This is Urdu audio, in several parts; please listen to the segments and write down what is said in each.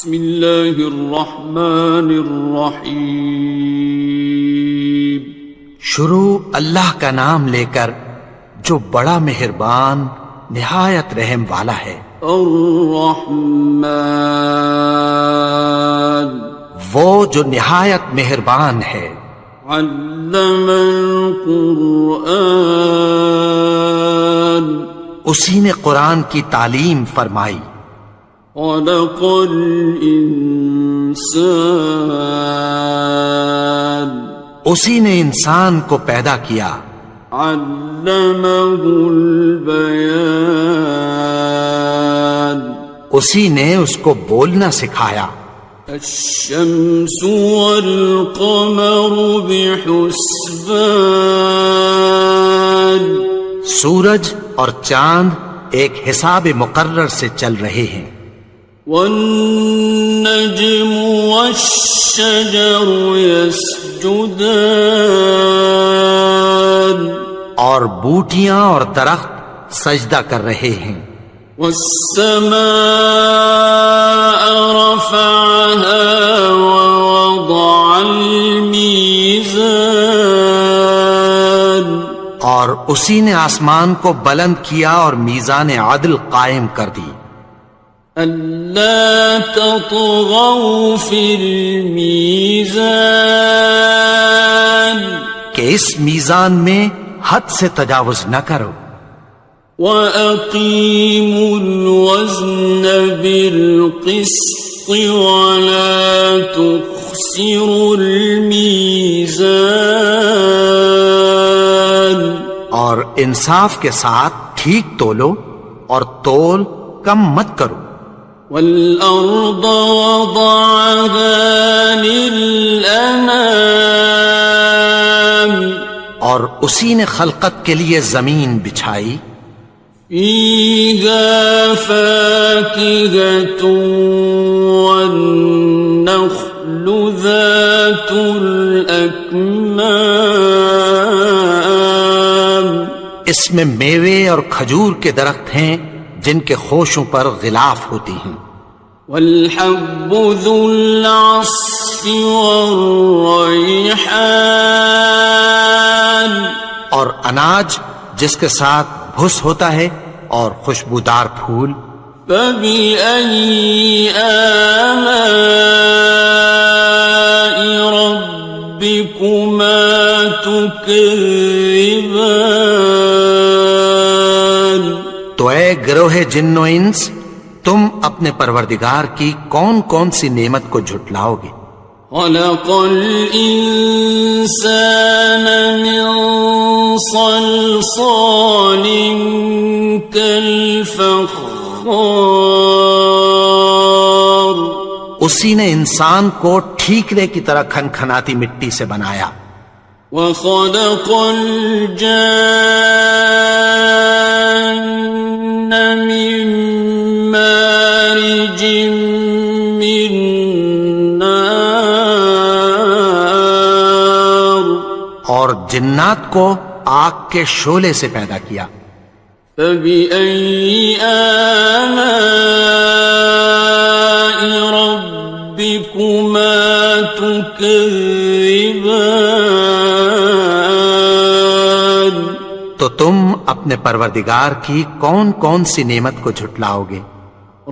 بسم اللہ الرحمن الرحیم. شروع اللہ کا نام لے کر جو بڑا مہربان نہایت رحم والا ہے. الرحمن وہ جو نہایت مہربان ہے. علم القرآن اسی نے قرآن کی تعلیم فرمائی. خلق الانسان اسی نے انسان کو پیدا کیا. علمہ البیان اسی نے اس کو بولنا سکھایا. الشمس والقمر بحسبان سورج اور چاند ایک حساب مقرر سے چل رہے ہیں. والنجم والشجر يسجدان اور بوٹیاں اور درخت سجدہ کر رہے ہیں. والسماء رفعها ووضع الميزان اور اسی نے آسمان کو بلند کیا اور میزان عدل قائم کر دی. ألا تطغوا في الميزان کہ اس میزان میں حد سے تجاوز نہ کرو. وَأَقِيمُوا الْوَزْنَ بِالْقِسْطِ وَلَا تُخْسِرُوا الْمِيزَانَ اور انصاف کے ساتھ ٹھیک تولو اور تول کم مت کرو. وَالْأَرْضَ وَضَعَهَا لِلْأَنَامِ اور اسی نے خلقت کے لیے زمین بچھائی. فِيهَا فَاكِهَةٌ وَالنَّخْلُ ذَاتُ الْأَكْمَامِ اس میں میوے اور کھجور کے درخت ہیں جن کے خوشوں پر غلاف ہوتی ہیں. وَالْحَبُّ ذُو الْعَصْفِ وَالرَّيْحَانِ اور اناج جس کے ساتھ بھس ہوتا ہے اور خوشبودار پھول. فَبِأَيِّ آلَاءِ رَبِّكُمَا تُكَذِّبَانِ تو اے گروہ جن و انس تم اپنے پروردگار کی کون کون سی نعمت کو جھٹلاؤ گے. خَلَقَ الْإِنسَانَ مِنْ صَلْصَالٍ كَالْفَخَّارِ اسی نے انسان کو ٹھیکرے کی طرح کھنکھناتی مٹی سے بنایا. وَخَلَقَ الْجَانَّ مِن مَّارِجٍ مِّن نَّارٍ اور جنات کو آگ کے شعلے سے پیدا کیا. فَبِأَيِّ آلَاءِ رَبِّكُمَا تُكَذِّبَانِ تو تم اپنے پروردگار کی کون کون سی نعمت کو جھٹلاؤ گے.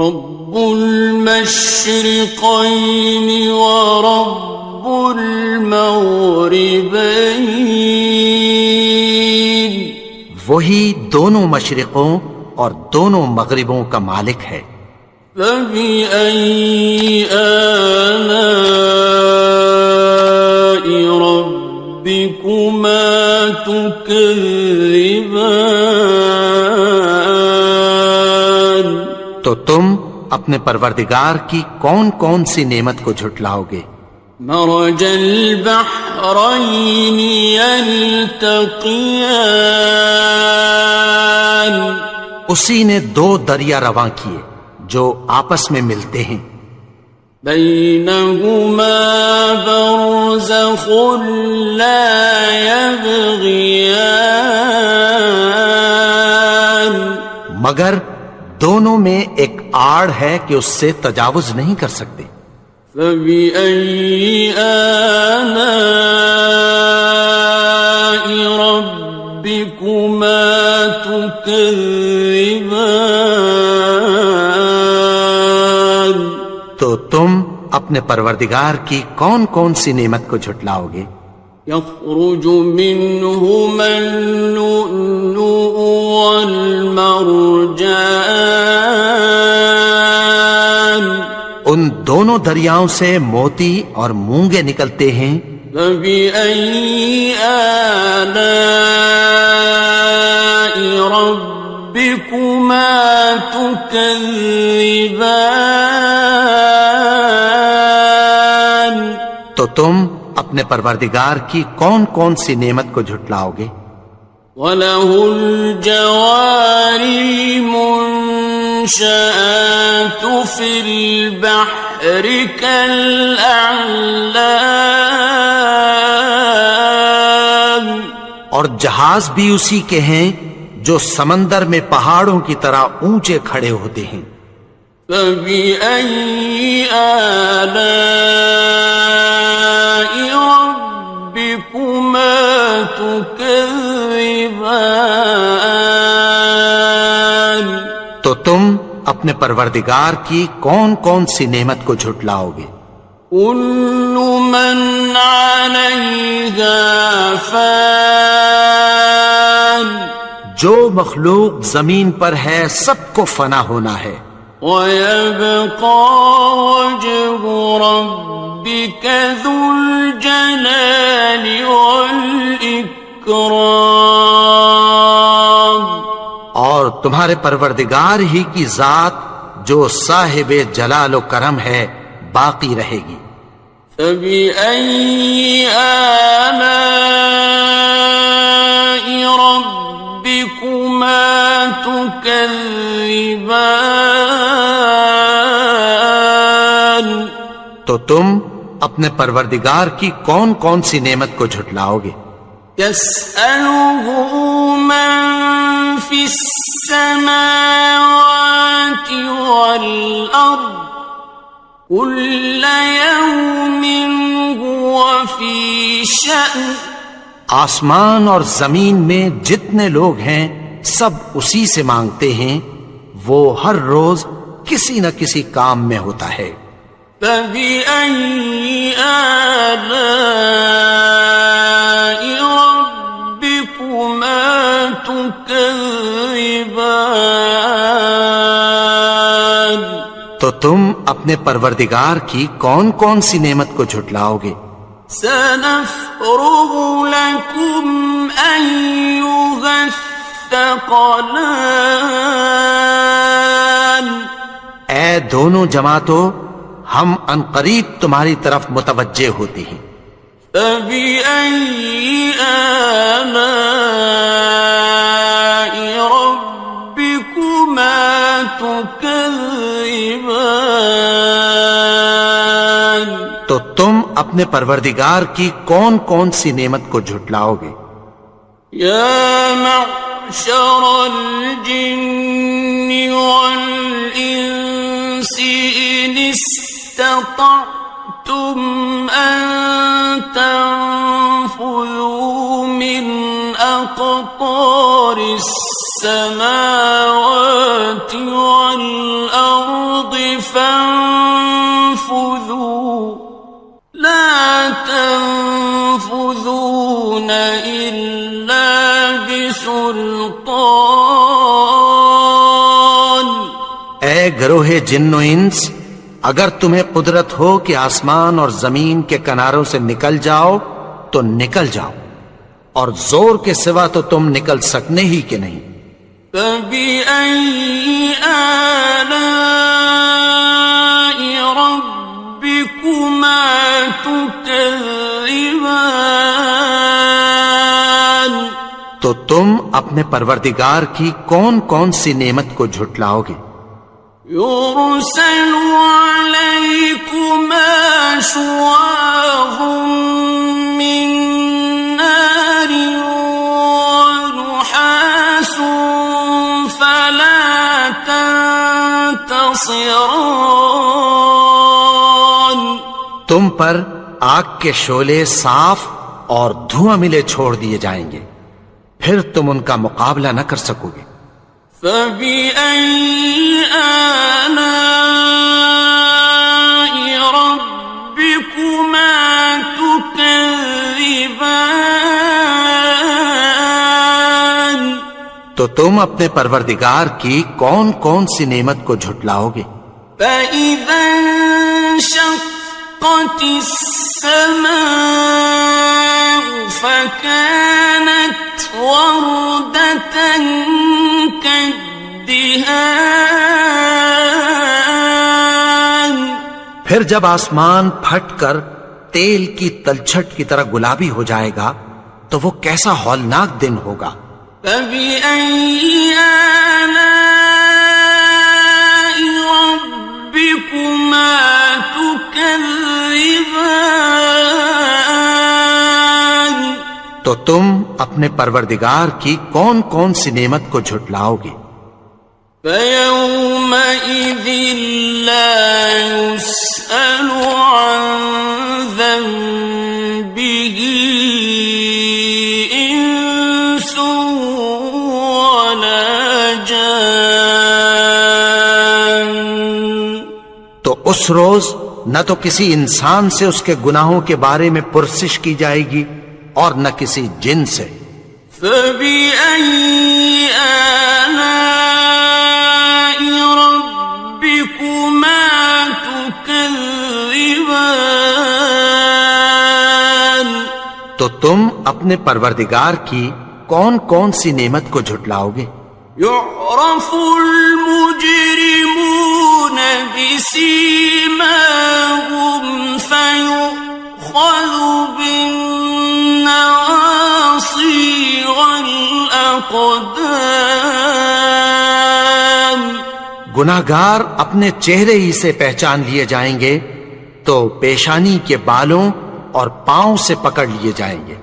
رب المشرقین ورب المغربین وہی دونوں مشرقوں اور دونوں مغربوں کا مالک ہے. فَبِأَيِّ آلَاءِ رَبِّكُمَا تُكَذِّبَانِ تو تم اپنے پروردگار کی کون کون سی نعمت کو جھٹلاؤ گے. مرج البحرین یلتقیان اسی نے دو دریا رواں کیے جو آپس میں ملتے ہیں. بینہما برزخ لا یبغیان مگر دونوں میں ایک آڑ ہے کہ اس سے تجاوز نہیں کر سکتے۔ فبأي آلاء ربكما تكذبان؟ تو تم اپنے پروردگار کی کون کون سی نعمت کو جھٹلاؤ گے؟ يخرج منهما اللؤلؤ والمرجان، ان دونوں دریاؤں سے موتی اور مونگے نکلتے ہیں۔ فبأي آلاء ربكما تكذبان؟ تو تم اپنے پروردگار کی کون کون سی نعمت کو جھٹلاؤ گے؟ وَلَهُ الْجَوَارِ الْمُنشَآتُ فِي الْبَحْرِ كَالْأَعْلَامِ، اور جہاز بھی اسی کے ہیں جو سمندر میں پہاڑوں کی طرح اونچے کھڑے ہوتے ہیں۔ فَبِأَيِّ آلَاءِ رَبِّكُمَا تُكَذِّبَانِ؟ تو تم اپنے پروردگار کی کون کون سی نعمت کو جھٹلاؤ گے؟ كُلُّ مَنْ عَلَيْهَا فَانٍ، جو مخلوق زمین پر ہے سب کو فنا ہونا ہے۔ وَيَبْقَى وَجْهُ رَبِّكَ ذُو الْجَلَالِ وَالْإِكْرَامِ، اور تمہارے پروردگار ہی کی ذات جو صاحب جلال و کرم ہے باقی رہے گی۔ فَبِأَيِّ آلَاءِ رَبِّكُمَا تُكَذِّبَانِ؟ تو تم اپنے پروردگار کی کون کون سی نعمت کو جھٹلاؤ گے؟ يَسْأَلُهُ مَن فِي السَّمَاوَاتِ وَالْأَرْضِ كُلَّ يَوْمٍ هُوَ فِي شَأْنٍ، آسمان اور زمین میں جتنے لوگ ہیں سب اسی سے مانگتے ہیں، وہ ہر روز کسی نہ کسی کام میں ہوتا ہے۔ فَبِأَيِّ آلَاءِ رَبِّكُمَا تُكَذِّبَانِ؟ تو تم اپنے پروردگار کی کون کون سی نعمت کو جھٹلاؤ گے؟ سَنَفْرُغُ لَكُمْ أَيُّهَ الثَّقَلَانِ، اے دونوں جماعتوں، ہم عنقریب تمہاری طرف متوجہ ہوتے ہیں۔ فَبِأَيِّ آلَاءِ رَبِّكُمَا تُكَذِّبَانِ؟ تو تم اپنے پروردگار کی کون کون سی نعمت کو جھٹلاؤ گے؟ يَا مَعْشَرَ الْجِنِّ وَالْإِنسِ إِنِ اسْتَطَعْتُمْ أَن تَنفُذُوا مِنْ أَقْطَارِ السَّمَاوَاتِ وَالْأَرْضِ فَانفُذُوا لَا تَنفُذُونَ إِلَّا بِسُلْطَانٍ۔ اے گروہ جن و انس، اگر تمہیں قدرت ہو کہ آسمان اور زمین کے کناروں سے نکل جاؤ تو نکل جاؤ، اور زور کے سوا تو تم نکل سکنے ہی کہ نہیں۔ فَبِأَيِّ آلَاءِ رَبِّكُمَا تُكَذِّبَانِ؟ تو تم اپنے پروردگار کی کون کون سی نعمت کو جھٹلاؤ گے؟ يُرْسَلُ عَلَيْكُمَا شُوَاظٌ مِّن نَّارٍ وَنُحَاسٌ فَلَا تَنتَصِرَانِ؟ ناصران. تم پر آگ کے شعلے صاف اور دھواں ملے چھوڑ دیے جائیں گے، پھر تم ان کا مقابلہ نہ کر سکو گے۔ فَبِأَيِّ آلَاءِ رَبِّكُمَا تُكَذِّبَانِ. تو تم اپنے پروردگار کی کون کون سی نعمت کو جھٹلاؤ گے؟ فَإِذَا انشَقَّتِ السَّمَاءُ فَكَانَتْ وَرْدَةً كَالدِّهَانِ. پھر جب آسمان پھٹ کر تیل کی تلچھٹ کی طرح گلابی ہو جائے گا تو وہ کیسا ہولناک دن ہوگا۔ فَبِأَيِّ آلَاءِ رَبِّكُمَا تُكَذِّبَانِ. تو تم اپنے پروردگار کی کون کون سی نعمت کو جھٹلاؤ گے؟ فَيَوْمَئِذٍ لَا يُسْأَلُ عَنْ ذَنبِهِ إِنسٌ وَلَا جَانٌ. تو اس روز نہ تو کسی انسان سے اس کے گناہوں کے بارے میں پرسش کی جائے گی اور نہ کسی جن سے۔ فَبِأَيِّ آلَاءِ رَبِّكُمَا تُكَذِّبَانِ. تو تم اپنے پروردگار کی کون کون سی نعمت کو جھٹلاؤ گے؟ يُعْرَفُ الْمُجْرِمُونَ بِسِيمَاهُمْ فَيُؤْخَذُ بِالنَّوَاصِي وَالْأَقْدَامِ. گناہگار اپنے چہرے ہی سے پہچان لیے جائیں گے تو پیشانی کے بالوں اور پاؤں سے پکڑ لیے جائیں گے۔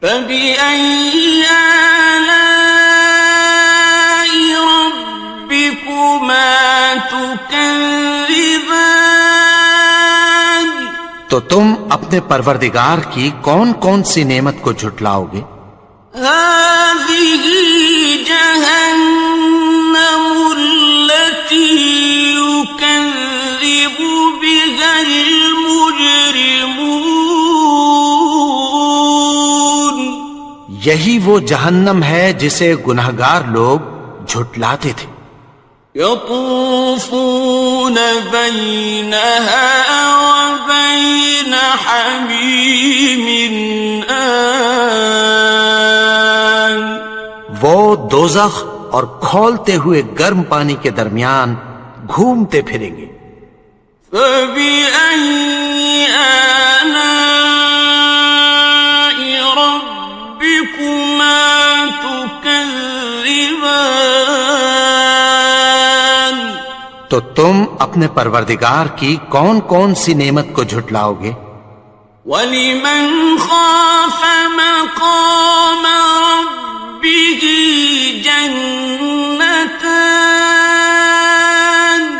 فَبِأَيِّ آلَاءِ رَبِّكُمَا تُكَذِّبَانِ. تو تم اپنے پروردگار کی کون کون سی نعمت کو جھٹلاؤ گے؟ هَذِهِ جَهَنَّمُ الَّتِي يُكَذِّبُ بِهَا الْمُجْرِمُونَ. یہی وہ جہنم ہے جسے گناہگار لوگ جھٹلاتے تھے۔ يَطُوفُونَ بَيْنَهَا وَبَيْنَ حَمِيمٍ آنٍ. وہ دوزخ اور کھولتے ہوئے گرم پانی کے درمیان گھومتے پھریں گے۔ فَبِأَيِّ آلَاءِ رَبِّكُمَا تُكَذِّبَانِ. تو تم اپنے پروردگار کی کون کون سی نعمت کو جھٹلاؤ گے؟ وَلِمَنْ خَافَ مَقَامَ رَبِّهِ جَنَّتَانِ.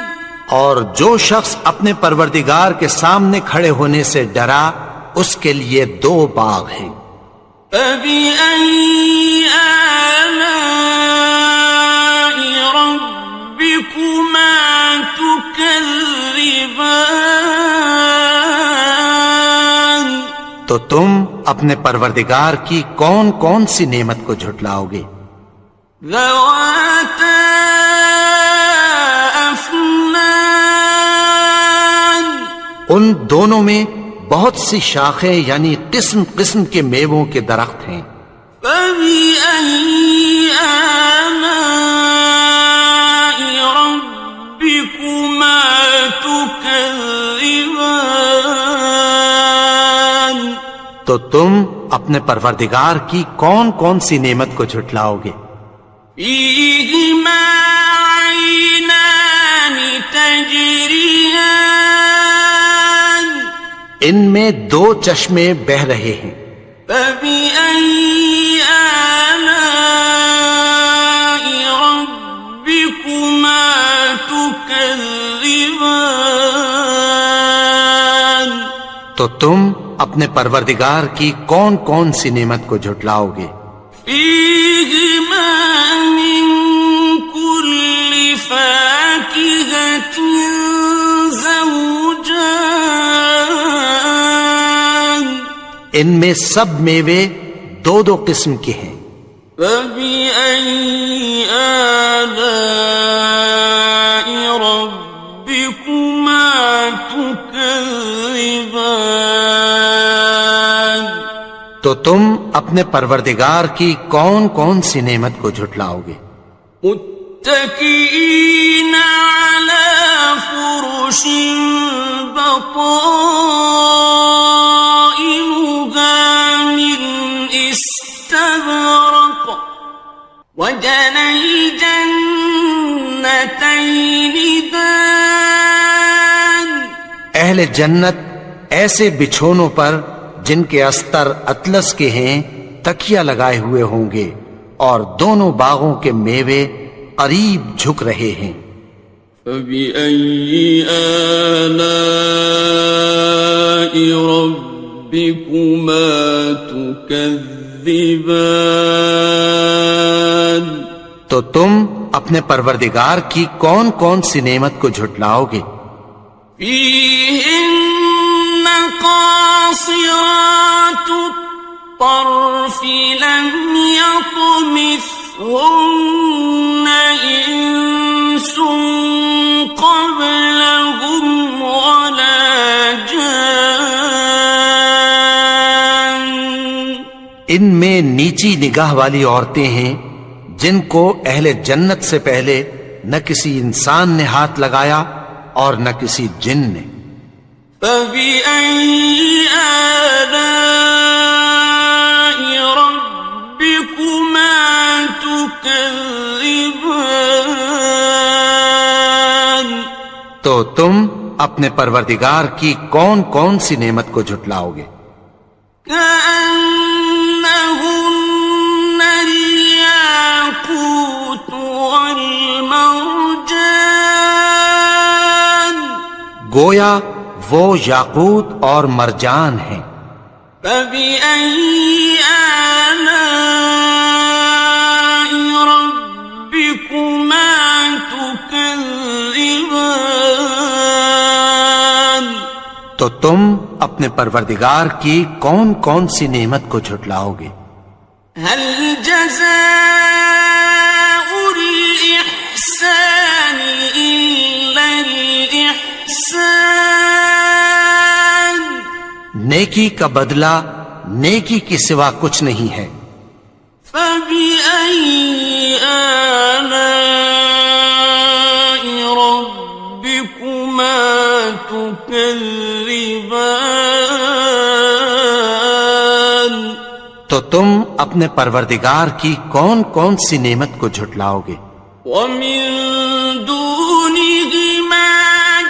اور جو شخص اپنے پروردگار کے سامنے کھڑے ہونے سے ڈرا اس کے لیے 2 باغ ہیں۔ فَبِأَيِّ آلَاءِ رَبِّكُمَا تُكَذِّبَانِ. تو تم اپنے پروردگار کی کون کون سی نعمت کو جھٹلاؤ گے؟ ذَوَاتَا أَفْنَانٍ. ان دونوں میں بہت سی شاخیں یعنی قسم قسم کے میووں کے درخت ہیں۔ فَبِأَيِّ آلَاءِ رَبِّكُمَا تُكَذِّبَانِ. تو تم اپنے پروردگار کی کون کون سی نعمت کو جھٹلاؤ گے؟ فِيهِمَا عَيْنَانِ تَجْرِيَانِ. ان میں 2 چشمے بہ رہے ہیں۔ فَبِأَيِّ آلَاءِ رَبِّكُمَا تُكَذِّبَانِ. تو تم اپنے پروردگار کی کون کون سی نعمت کو جھٹلاؤ گے؟ فیہما من کل فاکہۃ زوجان، ان میں سب میوے دو دو قسم کے ہیں۔ فبأي آلاء ربكما تكذبان، تو تم اپنے پروردگار کی کون کون سی نعمت کو جھٹلاؤ گے؟ متكئين على فرش بطائنها من استبرق، وجنى الجنتين دان، اہل جنت ایسے بچھونوں پر جن کے استر اطلس کے ہیں تکیہ لگائے ہوئے ہوں گے، اور دونوں باغوں کے میوے قریب جھک رہے ہیں۔ فبأي آلاء ربكما تكذبان، تو تم اپنے پروردگار کی کون کون سی نعمت کو جھٹلاؤ گے؟ فيهن قاصرات الطرف لم يطمثهن إنس قبلهم ولا جان، ان میں نیچی نگاہ والی عورتیں ہیں جن کو اہل جنت سے پہلے نہ کسی انسان نے ہاتھ لگایا اور نہ کسی جن نے۔ فبأي آلاء ربكما تكذبان، تو تم اپنے پروردگار کی کون کون سی نعمت کو جھٹلاؤ گے؟ كأنهن الياقوت والمرجان، گویا وہ یاقوت اور مرجان ہیں۔ فبأي آلاء ربكما تكذبان، تو تم اپنے پروردگار کی کون کون سی نعمت کو جھٹلاؤ گے؟ هل جزاء الإحسان إلا الإحسان، نیکی کا بدلہ نیکی کے سوا کچھ نہیں ہے۔ فبأي آلاء ربكما تكذبان، تو تم اپنے پروردگار کی کون کون سی نعمت کو جھٹلاؤ گے؟ ومن دونهما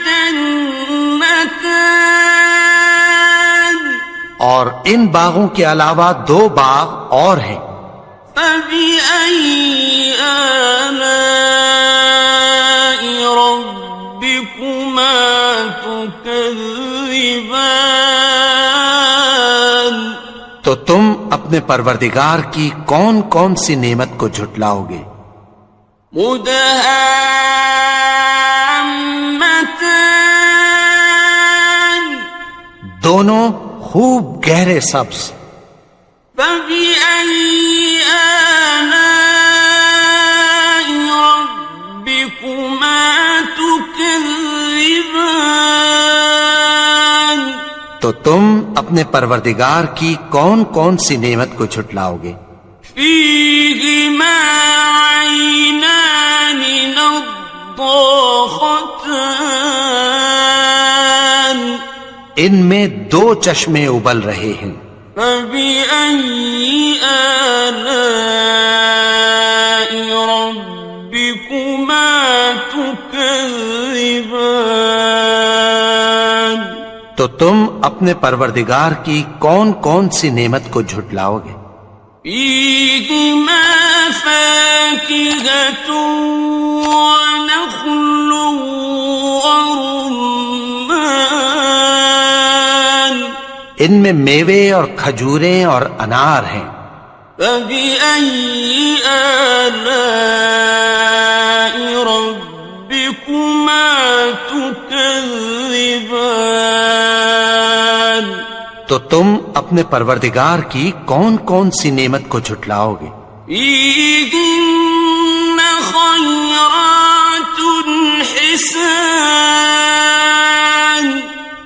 جنتان، اور ان باغوں کے علاوہ دو باغ اور ہیں۔ فبأي آلاء ربكما تكذبان، تو تم اپنے پروردگار کی کون کون سی نعمت کو جھٹلاؤ گے؟ مدهامتان، دونوں خوب گہرے سبز۔ فبأي آلاء ربكما تكذبان، تو تم اپنے پروردگار کی کون کون سی نعمت کو جھٹلاؤ گے؟ فيهما عينان نضاختان، ان میں دو چشمے ابل رہے ہیں۔ فبأي آلاء ربكما تكذبان، تو تم اپنے پروردگار کی کون کون سی نعمت کو جھٹلاؤ گے؟ فيهما فاكهة ونخل ورمان، ان میں میوے اور کھجوریں اور انار ہیں۔ فبأي آلاء ربكما تكذبان؟ تو تم اپنے پروردگار کی کون کون سی نعمت کو جھٹلاؤ گے؟ فيهن خيرات حسان،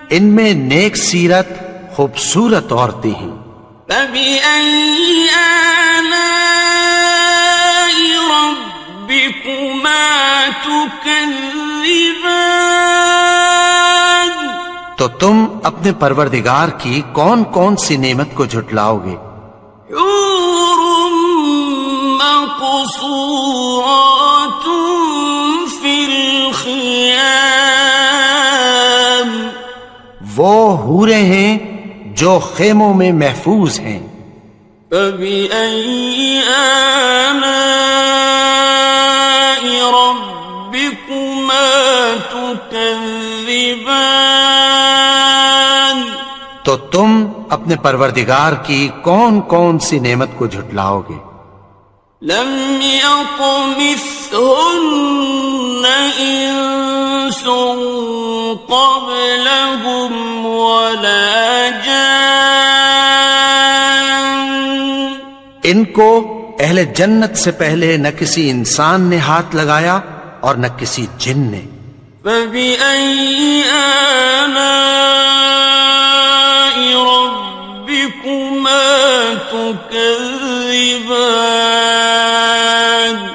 ان میں نیک سیرت خوبصورت عورتیں ہیں۔ فبأي آلاء ربكما تكذبان؟ تو تم اپنے پروردگار کی کون کون سی نعمت کو جھٹلاؤ گے؟ حور مقصورات في الخيام، وہ حوریں ہیں جو خیموں میں محفوظ ہیں۔ فبأي آلاء ربكما تكذبان؟ تو تم اپنے پروردگار کی کون کون سی نعمت کو جھٹلاؤ گے؟ لم يطمثهن إنس قبلهم ولا جان، ان کو اہل جنت سے پہلے نہ کسی انسان نے ہاتھ لگایا اور نہ کسی جن نے۔ فبأي آلاء ربكما تكذبان؟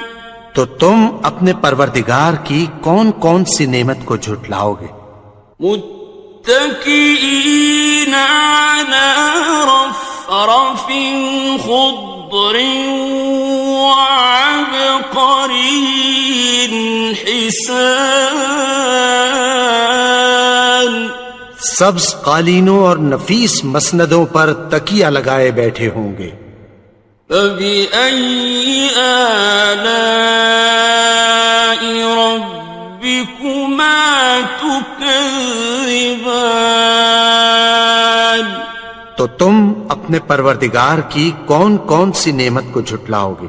تو تم اپنے پروردگار کی کون کون سی نعمت کو جھٹلاؤ گے؟ متكئين على رفرف خضر وعبقري حسان، سبز قالینوں اور نفیس مسندوں پر تکیہ لگائے بیٹھے ہوں گے۔ فبأي آلاء ربكما تكذبان؟ تو تم اپنے پروردگار کی کون کون سی نعمت کو جھٹلاؤ گے؟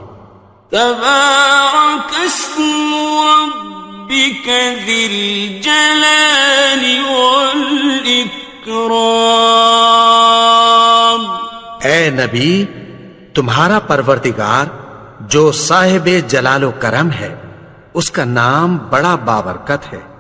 تبارك اسم ربك ذي الجلال والإكرام۔ اے نبی، تمہارا پروردگار جو صاحب جلال و کرم ہے، اس کا نام بڑا بابرکت ہے۔